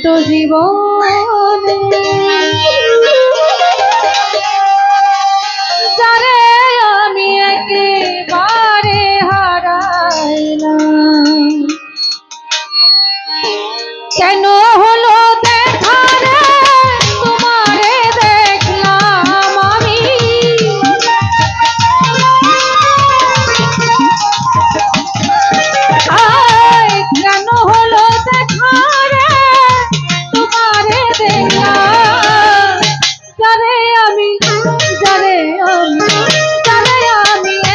তো জীবন যারে আমি একেবারে হারাইলাম। কেন হলো দেখা রে তোমারে দেখলাম আমি, কেন হলো দেখা রে তোমারে দেখলাম। যারে আমি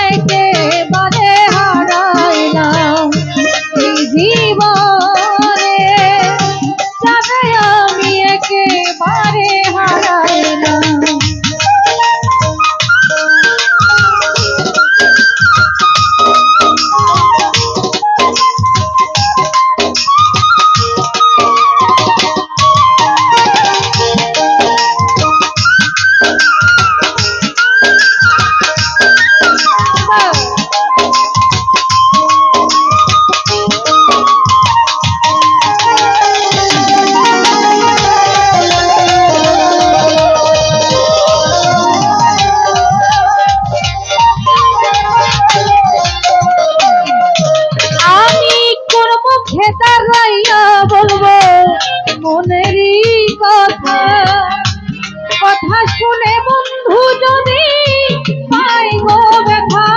একেবারে হারাইলাম এই জীবনে, যারে আমি একেবারে হারাইলাম। বলবো মনেরই কথা, কথা শুনে বন্ধু যদি পাই গো ব্যথা।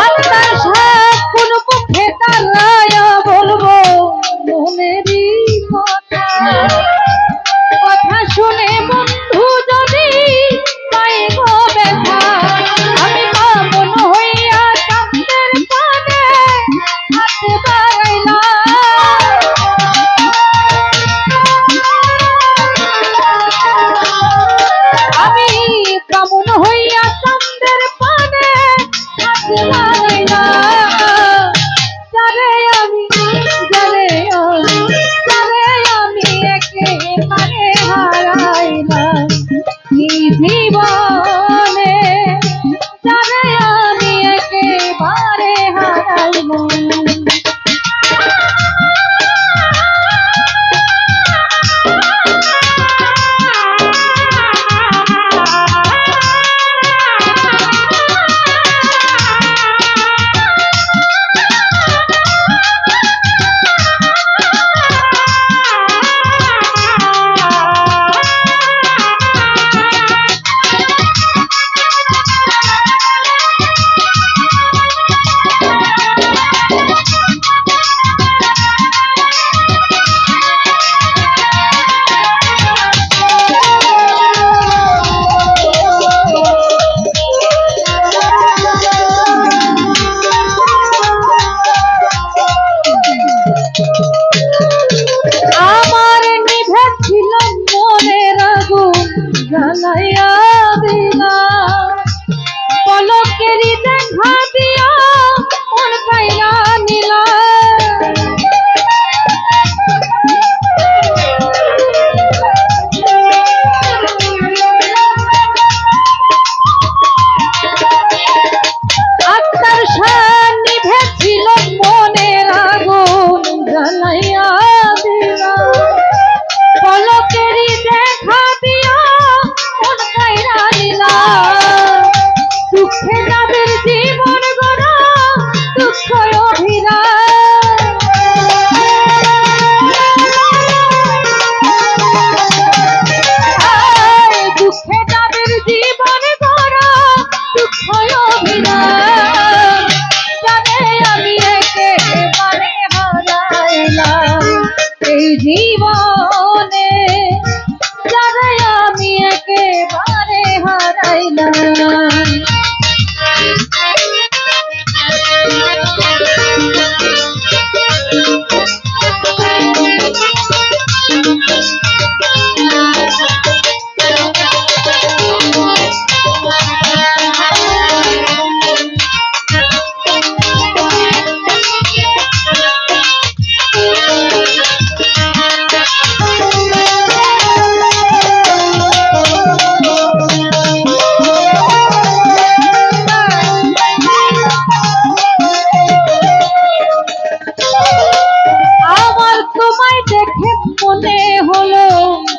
আত্মার সাথ কোন মুখে তারায় বলবো মনেরই কথা, কথা শুনে বন্ধু যদি পাই গো ব্যথা। আমি পাবন হইয়া চাঁদের পানে হাত বাড়াইলাম, আমি পাবন হইয়া চাঁদের পানে হাত বাড়াইলাম। যারে আমি একেবারে হারাইলাম এই জীবনে, যারে আমি একেবারে হারাইলাম। আমার নিভে ছিল মনের আগুন জ্বালাইয়া দিলাম, পলকেরই দেখা দিয়া মন পাইয়া নিলাম। আত্মার সাথ নিভে ছিল মনের আগুন জ্বালাইয়া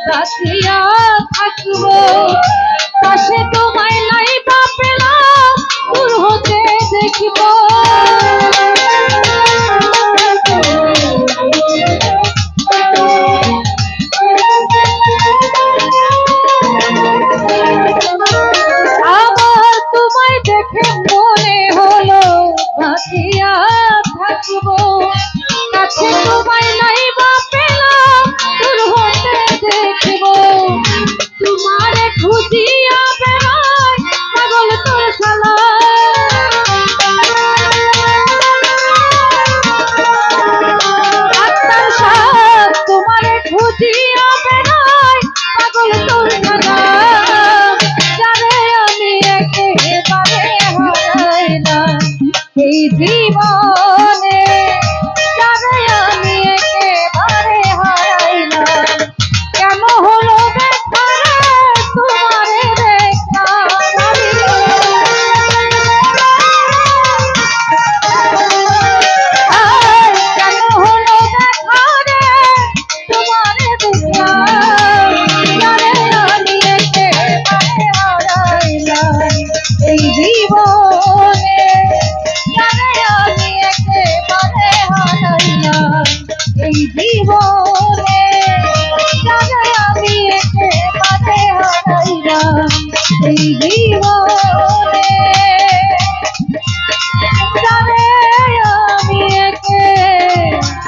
বাঁচিয়া থাকবো পাশে তোমায় নাই বা পেলাম দূর হতে দেখিব আমার তোমায় দেখে মনে হলো বাঁচিয়া থাকবো কাছে তোমায় নাই বা পেলাম দূর হতে দেখব তোমারে খুঁজিয়া বেড়াই পাগল তোর শালা আত্মার সাথ তোমারে খুঁজিয়া বেড়াই পাগল তোর শালা জানে আমি একেবারে হারাইলাম এই জীবনে জানে আমি একেবারে হারাইলাম কেন হলো দেখা তোমারে দেখলাম আমি কেন হলো দেখা তোমারে দেখলাম জানে আমি একেবারে হারাইলাম এই জীবনে জানে আমি একেবারে হারাইলাম এই জীবনে জানে আমি একেবারে হারাইলাম এই জীবনে জানে আমি একেবারে